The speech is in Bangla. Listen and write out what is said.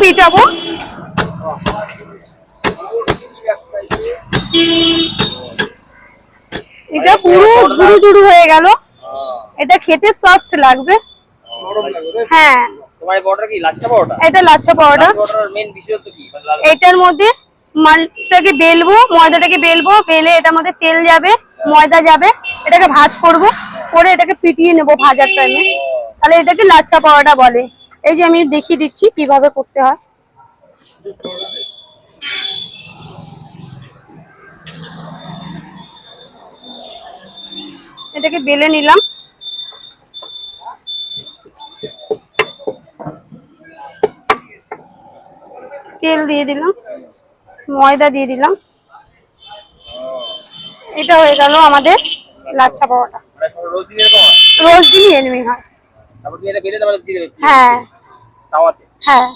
মিটাবো। এটা পুরো ঝুরু ঝুরু হয়ে গেল। এটা খেতে সফট লাগবে। হ্যাঁ, তোমার পাউডার কি লাচ্ছা পাউডার? এটা লাচ্ছা পাউডার। পাউডারের মেইন বিশেষত্ব কি? এটার মধ্যে মালটাকে বেলবো, ময়দাটাকে বেলবো, বেলে এটার মধ্যে তেল যাবে, ময়দা যাবে, এটাকে ভাজ করব, করে এটাকে পিটিয়ে নেবো ভাজার টাইমে, তাহলে এটাকে লাচ্ছা পাউডার বলে। এই যে আমি দেখিয়ে দিচ্ছি কিভাবে করতে হয়। এটাকে বেলে নিলাম, তেল দিয়ে দিলাম, ময়দা দিয়ে দিলাম, এটা হয়ে গেল আমাদের লাচ্ছা পাউডার। রোজ দিনই এমনি হয়। হ্যাঁ। তাওয়াতে। হ্যাঁ।